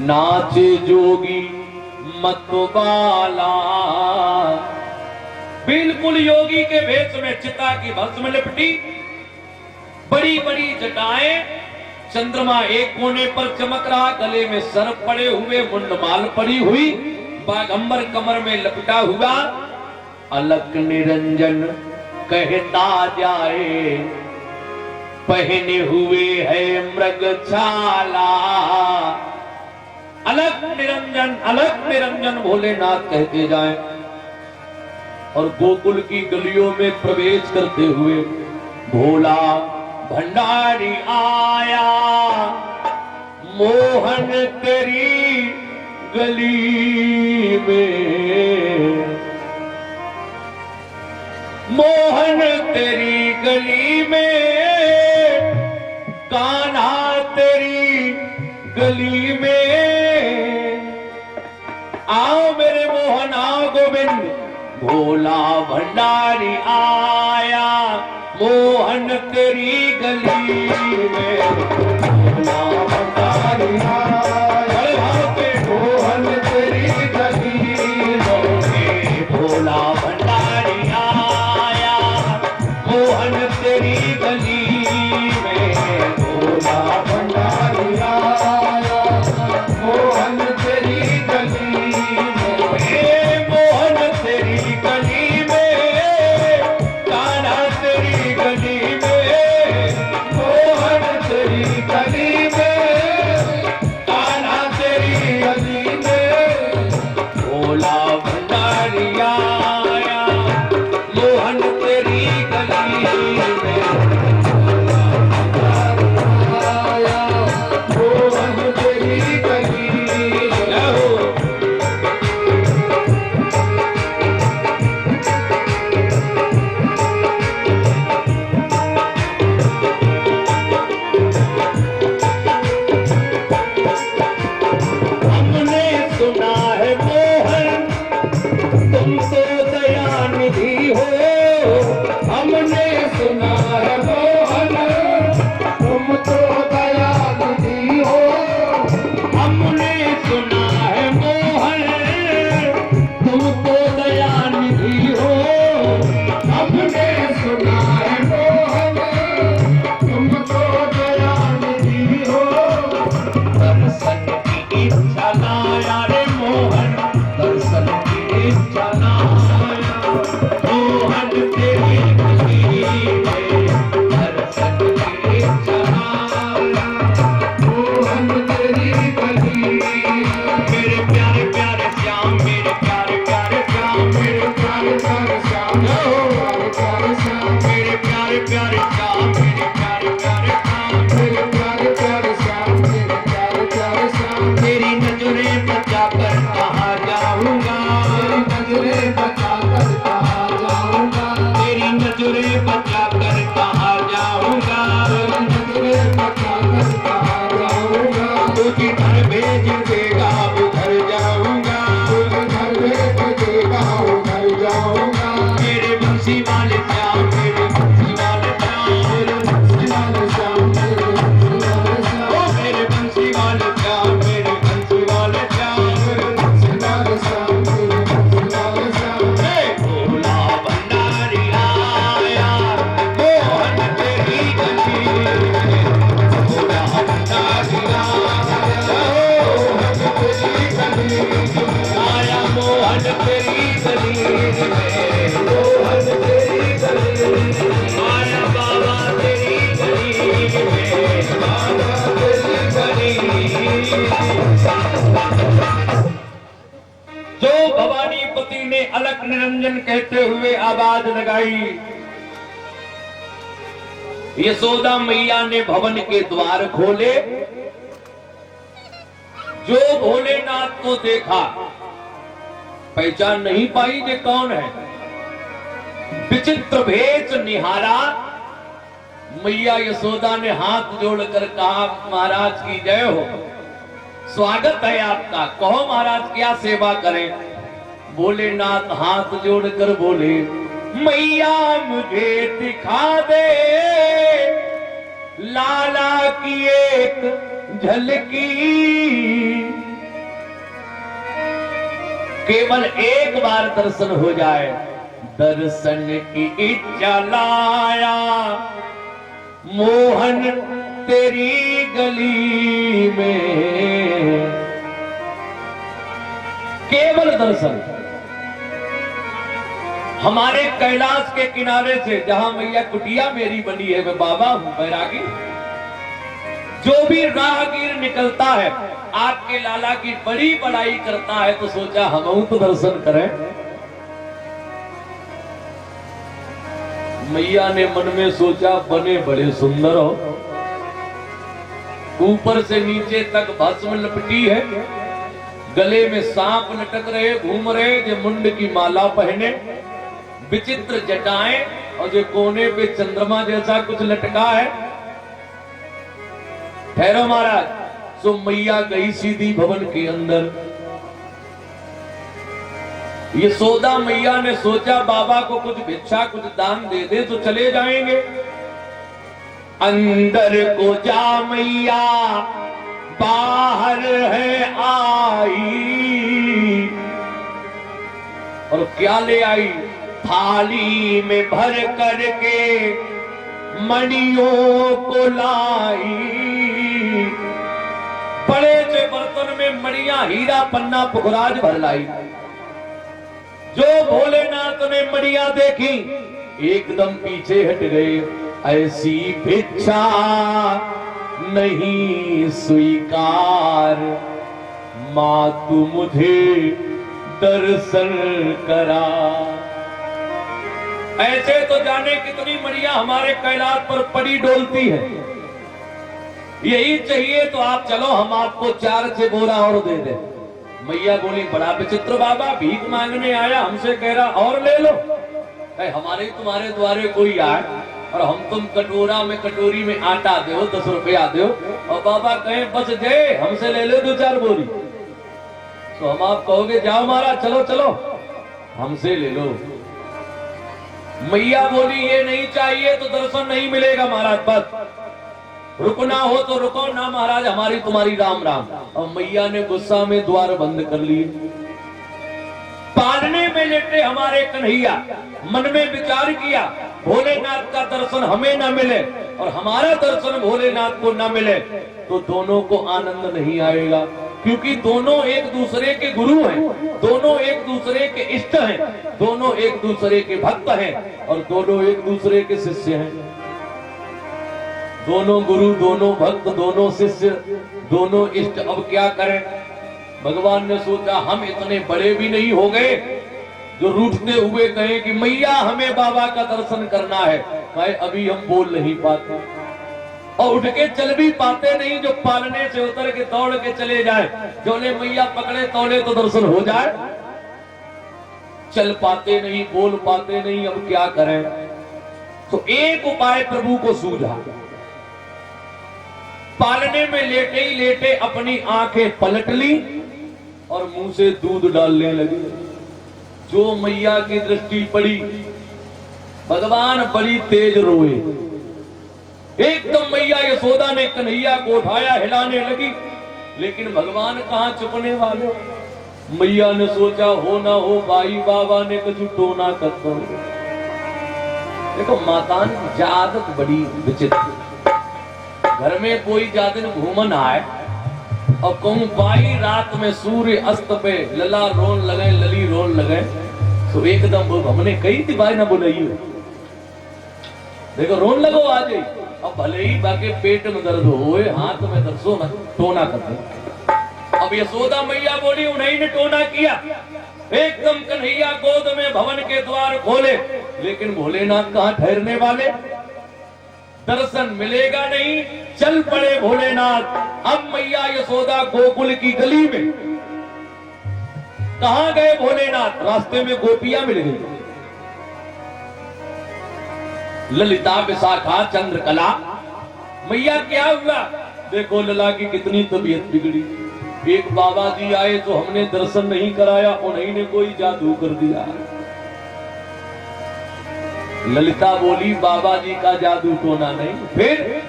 नाचे जोगी मतवाला। बिल्कुल योगी के भेष में चिता की भस्म लिपटी, बड़ी बड़ी जटाएं, चंद्रमा एक कोने पर चमक रहा, गले में सर पड़े हुए, मुंडमाल पड़ी हुई, बागंबर कमर में लपटा हुआ। अलक निरंजन कहता जाए, पहने हुए है मृग छाला। अलक निरंजन भोलेनाथ कहते जाएं, और गोकुल की गलियों में प्रवेश करते हुए भोला भंडारी आया, मोहन तेरी गली में, मोहन तेरी गली में, कान्हा तेरी गली में। आओ मेरे मोहन आओ गोविंद, भोला भंडारी आया, मोहन तेरी गली में, भोला भंडारी आया, मोहन तेरी गली में, भोला भंडारी आया, मोहन तेरी गली में, भोला भंडारी आया, मोहन तेरी गली में, मोहन तेरी गली में, कान्हा तेरी गली में, मोहन तेरी गली में, कान्हा तेरी गली में, भोला भंडारी आया, मोहन तेरी गली में, आया, मोहन तेरी गली में। हमने सुना है मोहन तुम तो दयानिधि हो, हमने सुना है मोहन तुम तो दयानिधि हो, हमने सुना है मोहन तुम तो दयानिधि हो, हमने सुना है मोहन तुम तो दयानिधि हो। दर्शन की इच्छा लाया रे मोहन, दर्शन की इच्छा लाया, मोहन तेरी गली में, दर्शन की इच्छा लाया, मोहन तेरी गली में। मेरे प्यारे प्यारे श्याम, मेरे प्यारे प्यारे श्याम, मेरे प्यारे प्यारे श्याम, मेरे प्यारे श्याम, मेरे प्यारे प्यारे श्याम, मेरे प्यारे प्यारे श्याम, मेरे प्यारे प्यारे श्याम, मेरे प्यारे प्यारे श्याम। तेरी नजरें बचाकर कहाँ जाऊंगा, तेरी नजरें बचाकर कहाँ जाऊंगा, तेरी नजरें बचाकर कहाँ जाऊंगा, तेरी नजरें बचाकर कहाँ जाऊंगा। तू जिधर भेज देगा उधर जाऊंगा, तू जिधर भेज देगा उधर जाऊंगा। मेरे बंसी वाले श्याम, मेरे बंसी वाले श्याम, मेरे बंसी वाले श्याम, मेरे बंसी वाले श्याम, ओ मेरे बंसी वाले श्याम, मेरे बंसी वाले श्याम, मेरे बंसी वाले श्याम, मेरे बंसी वाले श्याम। हे भोला भंडारी आया, मोहन तेरी गली में, भोला भंडारी आया, मोहन तेरी गली में, आया मोहन तेरी गली में, मोहन तेरी गली में, आया बाबा तेरी गली में, बाबा तेरी गली में। जो भवानीपति ने अलक निरंजन कहते हुए आवाज लगाई, यशोदा मैया ने भवन के द्वार खोले। जो भोलेनाथ को देखा, पहचान नहीं पाई ये कौन है। विचित्र भेष निहारा, मैया यशोदा ने हाथ जोड़कर कहा, महाराज की जय हो, स्वागत है आपका, कहो महाराज क्या सेवा करें। भोलेनाथ हाथ जोड़कर बोले, मैया मुझे दिखा दे लाला की एक झलकी, केवल एक बार दर्शन हो जाए, दर्शन की इच्छा लाया मोहन तेरी गली में। केवल दर्शन। हमारे कैलाश के किनारे से जहां मैया कुटिया मेरी बनी है, वे बाबा हूं बैरागी। जो भी राहगीर निकलता है आपके लाला की बड़ी बड़ाई करता है, तो सोचा हम तो दर्शन करें। मैया ने मन में सोचा बने बड़े सुंदर हो, ऊपर से नीचे तक भस्म लपटी है, गले में सांप लटक रहे घूम रहे, जो मुंड की माला पहने, विचित्र जटाएं, और जो कोने पे चंद्रमा जैसा कुछ लटका है। ठहरो महाराज। सो मैया गई सीधी भवन के अंदर। यशोदा मैया ने सोचा बाबा को कुछ भिक्षा कुछ दान दे दे तो चले जाएंगे। अंदर को जा मैया बाहर है आई, और क्या ले आई? थाली में भर करके मणियों को लाई। बड़े से बर्तन में मणियां हीरा पन्ना पुखराज भर लाई। जो भोलेनाथ ने मणियां देखी एकदम पीछे हट गए। ऐसी भिक्षा नहीं स्वीकार, मां तू मुझे दर्शन करा। ऐसे तो जाने कितनी मणियां हमारे कैलाश पर पड़ी डोलती है। यही चाहिए तो आप चलो, हम आपको 4 से बोरा और दे दे। मैया बोली बड़ा विचित्र बाबा, भीख मांगने आया, हमसे कह रहा और ले लो। हमारे तुम्हारे द्वारे कोई आए और हम तुम कटोरी में आटा दो, 10 रुपया दो, और बाबा कहे बस जय हमसे ले लो 2-4 बोरी। तो हम आप कहोगे जाओ महाराज चलो चलो हमसे ले लो। मैया बोली ये नहीं चाहिए तो दर्शन नहीं मिलेगा महाराज, बस रुकना हो तो रुको, ना महाराज हमारी तुम्हारी राम राम। और मैया ने गुस्सा में द्वार बंद कर लिए। पालने में लेटे हमारे कन्हैया मन में विचार किया भोलेनाथ का दर्शन हमें न मिले और हमारा दर्शन भोलेनाथ को न मिले तो दोनों को आनंद नहीं आएगा, क्योंकि दोनों एक दूसरे के गुरु हैं, दोनों एक दूसरे के इष्ट हैं, दोनों एक दूसरे के भक्त हैं और दोनों एक दूसरे के शिष्य हैं। दोनों गुरु, दोनों भक्त, दोनों शिष्य, दोनों इष्ट। अब क्या करें? भगवान ने सोचा हम इतने बड़े भी नहीं हो गए जो रूठते हुए कहें कि मैया हमें बाबा का दर्शन करना है। कहे अभी हम बोल नहीं पाते और उठ के चल भी पाते नहीं, जो पालने से उतर के दौड़ के चले जाए, जोले मैया पकड़े तौले तो दर्शन हो जाए। चल पाते नहीं, बोल पाते नहीं, अब क्या करें? तो एक उपाय प्रभु को सूझा। पालने में लेटे ही लेटे अपनी आंखें पलट ली और मुंह से दूध डालने लगे। जो मैया की दृष्टि पड़ी, भगवान बड़ी तेज रोए। एकदम मैया यशोदा ने कन्हैया को उठाया, हिलाने लगी, लेकिन भगवान कहां चुपने वाले। मैया ने सोचा हो ना हो बाई बाबा ने कुछ टोना कर दो। देखो मातान की आदत बड़ी विचित्र। घर में कोई जादिन घूमन आए और कहूं बाई रात में सूर्य अस्त पे लला रोन लगे, लली रोन लगे, तो एकदम वो हमने कही थी भाई ना बुलाई, देखो रोन लगो आ जाए। अब भले ही बाकी पेट में दर्द हो, हाथ में दर्द हो, टोना करते। अब यशोदा मैया बोली, उन्हीं ने टोना किया। एकदम कन्हैया गोद में भवन के द्वार खोले, लेकिन भोलेनाथ कहां ठहरने वाले, दर्शन मिलेगा नहीं। चल पड़े भोलेनाथ। अब मैया यशोदा गोकुल की गली में, कहां गए भोलेनाथ? रास्ते में गोपियां मिल गई, ललिता, विशाखा, चंद्रकला। मैया क्या हुआ? देखो लला की कितनी तबीयत बिगड़ी। एक बाबा जी आए तो हमने दर्शन नहीं कराया, उन्हीं ने कोई जादू कर दिया। ललिता बोली बाबा जी का जादू टोना नहीं, फिर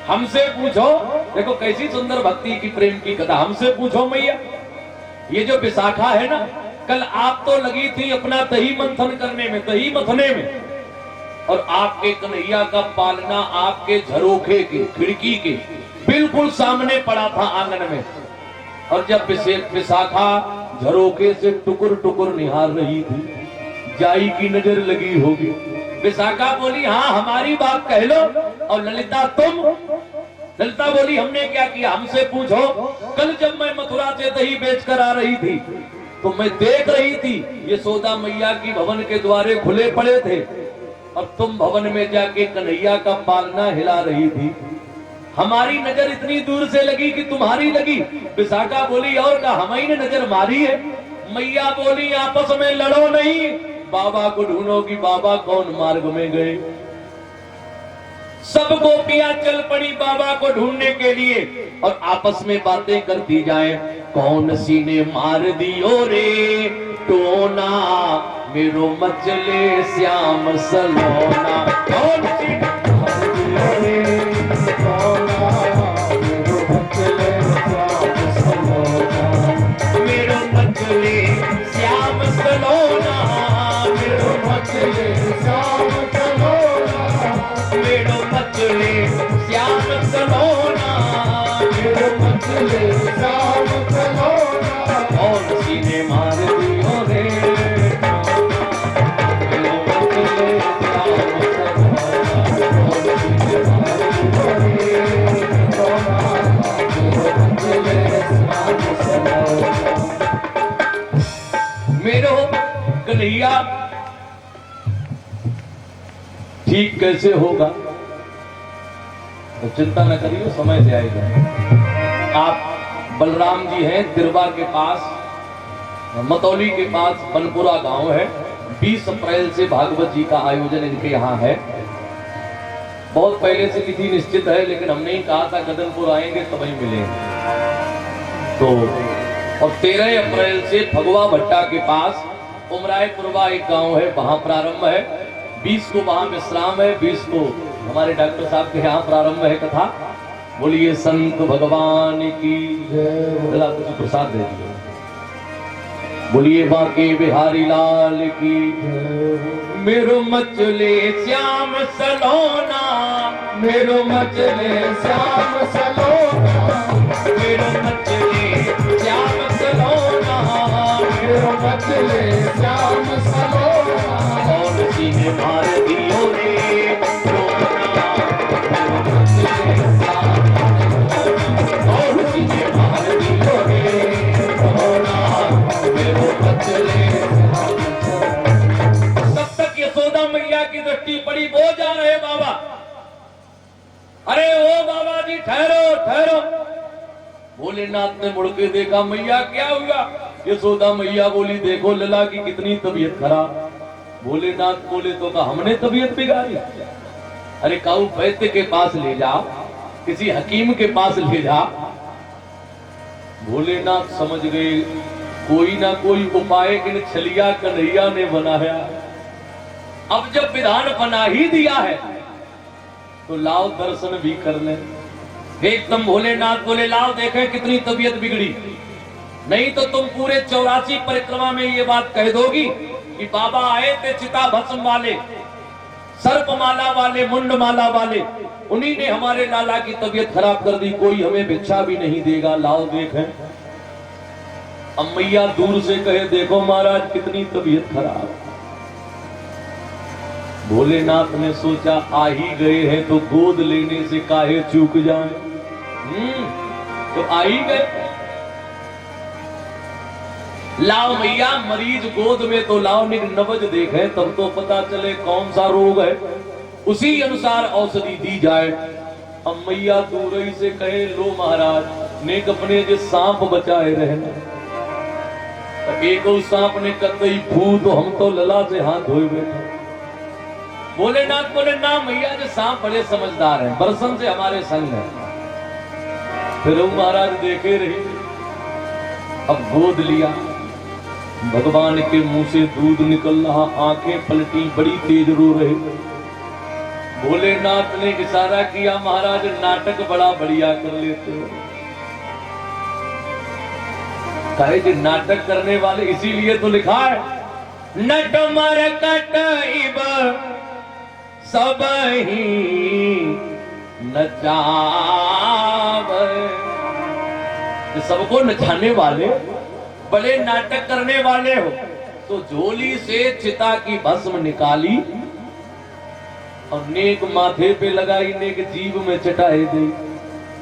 हमसे पूछो। देखो कैसी सुंदर भक्ति की, प्रेम की कथा। हमसे पूछो मैया। ये जो विशाखा है ना, कल आप तो लगी थी अपना दही मंथन करने में, दही मथने में, और आपके कन्हैया का पालना आपके झरोखे के खिड़की के बिल्कुल सामने पड़ा था आंगन में। और जब विशाखा झरोखे से टुकुर टुकुर निहार रही थी, जाई की नजर लगी होगी। विशाखा बोली हाँ हमारी बात कह लो। और ललिता तुम? ललिता बोली हमने क्या किया, हमसे पूछो। कल जब मैं मथुरा से दही बेचकर आ रही थी तो मैं देख रही थी यशोदा मैया की भवन के द्वारे खुले पड़े थे और तुम भवन में जाके कन्हैया का पालना हिला रही थी। हमारी नजर इतनी दूर से लगी कि तुम्हारी लगी। विशाखा बोली और का हमारी ने नजर मारी है। मैया बोली आपस में लड़ो नहीं, बाबा को ढूंढो कि बाबा कौन मार्ग में गए। सब गोपियां चल पड़ी बाबा को ढूंढने के लिए और आपस में बातें करती जाए। कौन सी ने मार दियो रे टोना, मेरो मचले श्याम सलोना। कौन सी मार दियो रे टोना, मेरो मचले श्याम सलोना, मेरो मचले श्याम सलोना, मेरो मचले श्याम सलोना, मेरो मचले श्याम सलोना, मेरो मचले श्याम सलोना। कौन सी ने मार दियो रे मेरो मचले श्याम सलोना, कौन सी ने मार दियो रे टोना, मेरो मचले श्याम सलोना। मेरो कन्हैया ठीक कैसे होगा तो चिंता न करिए, समय से आएगा। आप बलराम जी हैं तिरवा के पास, मतौली के पास बनपुरा गांव है। 20 अप्रैल से भागवत जी का आयोजन इनके यहाँ है। बहुत पहले से तिथि निश्चित है लेकिन हमने ही कहा था कदमपुर आएंगे तभी मिलेंगे। तो और 13 अप्रैल से भगवा भट्टा के पास उमरायपुरवा एक गांव है, वहां प्रारंभ है। 20 को वहां विश्राम है, 20 को हमारे डॉक्टर साहब के यहाँ प्रारंभ है कथा। बोलिए संत भगवान की जय। कुछ प्रसाद दे दिए। बोलिए बांके बिहारी लाल की जय। मेरो मचले श्याम सलोना, मेरो मचले श्याम सलोना, मेरो मचले श्याम सलोना, मेरो मचले श्याम सलोना। कौन सी ने मार दियो रे टोना, मेरो मचले श्याम सलोना, कौन सी ने मार दियो रे टोना, मेरो मचले श्याम सलोना। तब तक यशोदा मैया की दृष्टि पड़ी, वो जा रहे बाबा। अरे ओ बाबा जी ठहरो ठहरो। भोलेनाथ ने मुड़ के देखा, मैया क्या हुआ? यशोदा मैया बोली देखो लला की कितनी तबीयत खराब। भोलेनाथ बोले तो का हमने तबीयत बिगाड़ी? अरे काऊ वैद्य के पास ले जाओ, किसी हकीम के पास ले जाओ। भोलेनाथ समझ गए कोई ना कोई उपाय इन छलिया कन्हैया ने बनाया। अब जब विधान बना ही दिया है तो लाओ दर्शन भी कर ले। एकदम भोलेनाथ बोले लाओ देखे कितनी तबीयत बिगड़ी, नहीं तो तुम पूरे 84 परिक्रमा में ये बात कह दोगी कि बाबा आए थे चिता भस्म वाले, सर्पमाला वाले, मुंडमाला वाले, उन्हीं ने हमारे लाला की तबीयत खराब कर दी, कोई हमें भिक्षा भी नहीं देगा, लाओ देखें। अब मैया दूर से कहे देखो महाराज कितनी तबीयत खराब। भोलेनाथ ने सोचा आ ही गए हैं तो गोद लेने से काहे चूक जाए। तो आ ही गए, लाओ मैया मरीज गोद में तो लाओ, निक नबज देखे तब तो पता चले कौन सा रोग है, उसी अनुसार औषधि दी जाए। अब मैया दूर ही से कहे लो महाराज नेक अपने जो सांप बचाए रहना। एक सांप ने कतई फू तो हम तो लला से हाथ धोए बैठे। भोलेनाथ बोले ना मैया जो सांप बड़े समझदार हैं, बरसन से हमारे संग है। फिर महाराज देखे रही, अब गोद लिया, भगवान के मुंह से दूध निकल रहा, आंखें पलटी, बड़ी तेज रो रहे। भोलेनाथ ने इशारा किया महाराज नाटक बड़ा बढ़िया कर लेते हो। कहे जी नाटक करने वाले, इसीलिए तो लिखा है नट मरकट इब सब ही नचावे। सबको नचाने वाले, बड़े नाटक करने वाले हो तो झोली से चिता की भस्म निकाली और नेक माथे पे लगाई, नेक जीभ में चटाई दी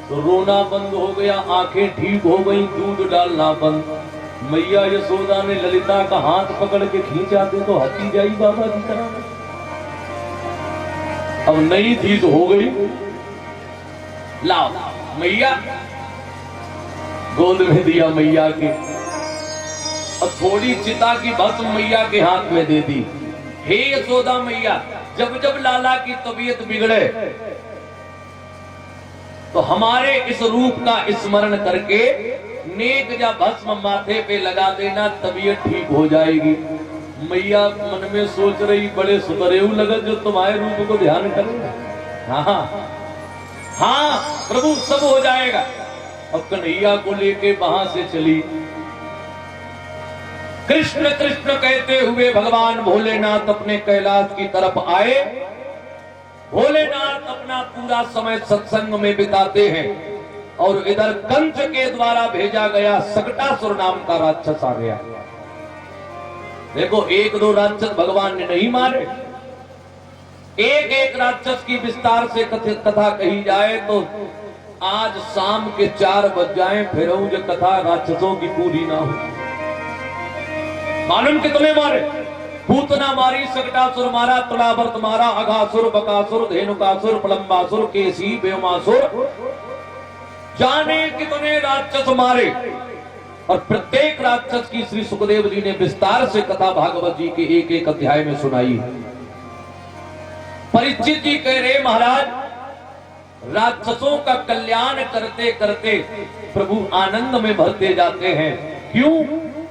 तो रोना बंद हो गया, आंखें ठीक हो गई, दूध डालना बंद। मैया यशोदा ने ललिता का हाथ पकड़ के खींचा दे तो हंसी जाई बाबा की तरह। अब नई चीज हो गई, लाओ मैया, गोद में दिया मैया के और थोड़ी चिता की भस्म मैया के हाथ में दे दी। हे यशोदा मैया, जब जब लाला की तबीयत बिगड़े तो हमारे इस रूप का स्मरण करके नेक या भस्म माथे पे लगा देना, तबीयत ठीक हो जाएगी। मैया मन में सोच रही बड़े सुतरेऊ लगत जो तुम्हारे रूप को ध्यान करेंगे। हाँ हाँ प्रभु सब हो जाएगा। अब कन्हैया को लेके वहां से चली। कृष्ण कृष्ण कहते हुए भगवान भोलेनाथ अपने कैलाश की तरफ आए। भोलेनाथ अपना पूरा समय सत्संग में बिताते हैं और इधर कंस के द्वारा भेजा गया सकटासुर नाम का राक्षस आ गया। देखो एक दो राक्षस भगवान ने नहीं मारे, एक एक राक्षस की विस्तार से कथा कही जाए तो आज शाम के 4 बज जाए फिर जो कथा राक्षसों की पूरी ना हो। मालूम कितने मारे? पूतना मारी, सकटासुर मारा, तुलावर्त मारा, अघासुर, बकासुर, धेनुकासुर, प्रलंबासुर, केसी, व्योमासुर, जाने कितने राक्षस मारे। और प्रत्येक राक्षस की श्री सुखदेव जी ने विस्तार से कथा भागवत जी के एक एक अध्याय में सुनाई। परीक्षित जी कह रहे महाराज, राक्षसों का कल्याण करते करते प्रभु आनंद में भरते जाते हैं। क्यों?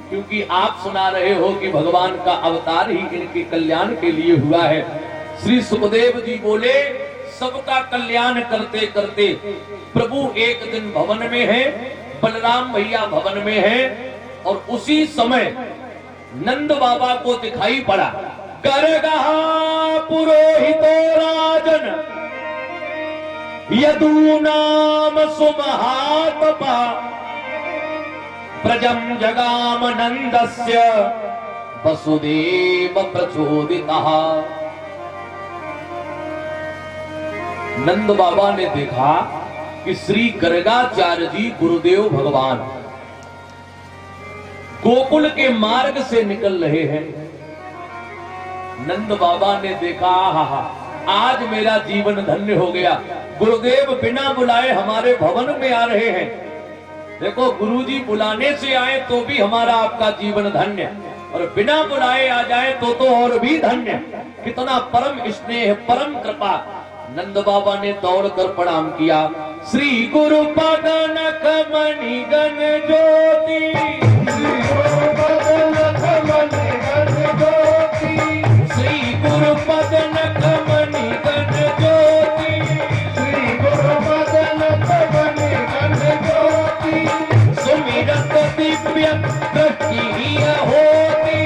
क्योंकि आप सुना रहे हो कि भगवान का अवतार ही इनके कल्याण के लिए हुआ है। श्री सुखदेव जी बोले सबका कल्याण करते करते प्रभु एक दिन भवन में है, बलराम भैया भवन में है और उसी समय नंद बाबा को दिखाई पड़ा। गर्गः पुरोहितो राजन यदूनाम सुमहातपा प्रजम जगाम नंदस्य वसुदेव प्रचोदितः। नंद बाबा ने देखा कि श्री गर्गाचार्य जी गुरुदेव भगवान गोकुल के मार्ग से निकल रहे हैं। नंद बाबा ने देखा हा आज मेरा जीवन धन्य हो गया, गुरुदेव बिना बुलाए हमारे भवन में आ रहे हैं। देखो गुरुजी बुलाने से आए तो भी हमारा आपका जीवन धन्य, और बिना बुलाए आ जाए तो और भी धन्य। कितना परम स्नेह, परम कृपा। नंद बाबा ने दौड़कर प्रणाम किया। श्री गुरु पद नख मणि गण ज्योति, श्री गुरु पद नख मणि गण ज्योति, श्री गुरु पद नख मणि गण ज्योति, सुमिरत दिव्य दृष्टि होती,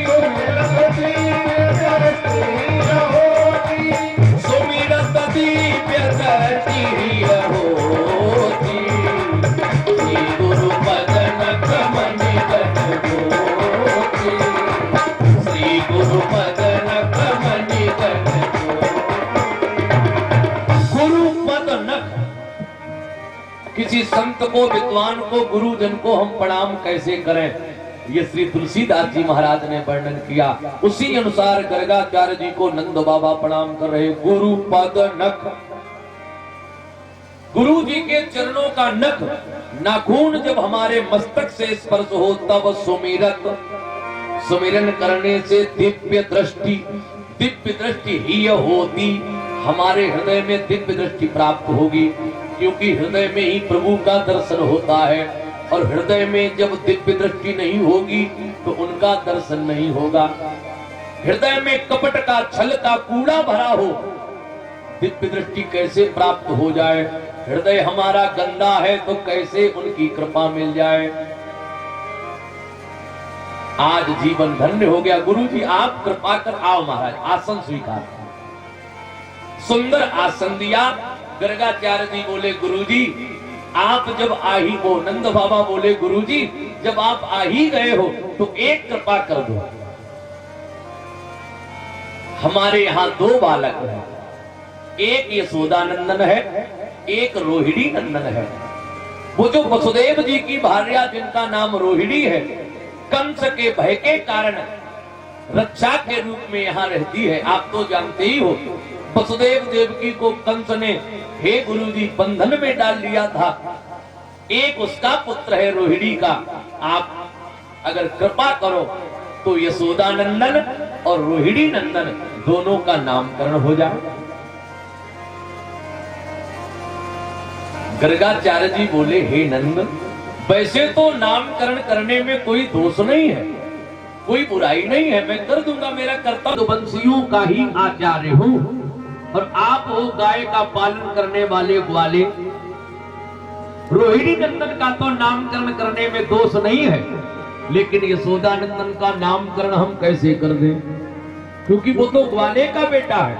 सुमिरत दिव्य दृष्टि होती, सुमिरत दिव्य दृष्टि होती, श्री गुरु पद नख मणि गण ज्योति, श्री गुरु पद नख मणि गण ज्योति। गुरु पद नख, किसी संत को, विद्वान को, गुरुजन को हम प्रणाम कैसे करें, ये श्री तुलसीदास जी महाराज ने वर्णन किया। उसी अनुसार गर्गाचार्य जी को नंद बाबा प्रणाम कर रहे। गुरु पद नख, गुरु जी के चरणों का नख, नाखून जब हमारे मस्तक से स्पर्श हो तब सुमिरत, सुमिरन करने से दिव्य दृष्टि, दिव्य दृष्टि ही होती, हमारे हृदय में दिव्य दृष्टि प्राप्त होगी। क्योंकि हृदय में ही प्रभु का दर्शन होता है, और हृदय में जब दिव्य दृष्टि नहीं होगी तो उनका दर्शन नहीं होगा। हृदय में कपट का, छल का कूड़ा भरा हो, दिव्य दृष्टि कैसे प्राप्त हो जाए? हृदय हमारा गंदा है तो कैसे उनकी कृपा मिल जाए? आज जीवन धन्य हो गया। गुरु जी आप कृपा कर आओ महाराज, आसन स्वीकार। सुंदर आसन दिया। गर्गाचार्य जी बोले गुरु जी आप जब आ ही, वो नंद बाबा बोले गुरु जी जब आप आ ही गए हो तो एक कृपा कर दो। हमारे यहाँ दो बालक हैं, एक यशोदानंदन है, एक रोहिणी नंदन है। वो जो वसुदेव जी की भार्या जिनका नाम रोहिणी है, कंस के भय के कारण रक्षा के रूप में यहाँ रहती है। आप तो जानते ही हो वसुदेव देवकी को कंस ने हे गुरुजी बंधन में डाल लिया था। एक उसका पुत्र है रोहिणी का। आप अगर कृपा करो तो यशोदानंदन और रोहिणी नंदन दोनों का नामकरण हो जाए। गर्गाचार्य जी बोले हे नंद, वैसे तो नामकरण करने में कोई दोष नहीं है, कोई बुराई नहीं है, मैं कर दूंगा, मेरा कर्तव्य। तो वंशियों का ही आचार्य हूं और आप हो गाय का पालन करने वाले ग्वाले। रोहिणी नंदन का तो नामकरण करने में दोष नहीं है, लेकिन यशोदानंदन का नामकरण हम कैसे कर दें, क्योंकि वो तो ग्वाले का बेटा है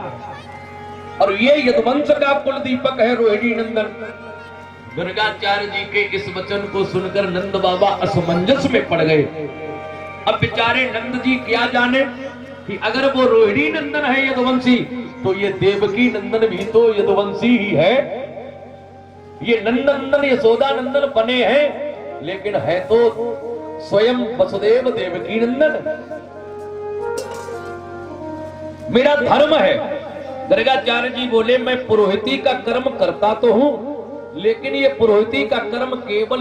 और ये यदुवंश का कुल दीपक है रोहिणी नंदन। गर्गाचार्य जी के इस वचन को सुनकर नंद बाबा असमंजस में पड़ गए। अब बेचारे नंद जी क्या जाने कि अगर वो रोहिणी नंदन है यदुवंशी, तो ये देवकी नंदन भी तो यदुवंशी ही है। ये नंदन यशोदानंदन बने हैं, लेकिन है तो स्वयं वसुदेव देवकी नंदन। मेरा धर्म है। गर्गाचार्य जी बोले मैं पुरोहिती का कर्म करता तो हूं, लेकिन ये पुरोहिती का कर्म केवल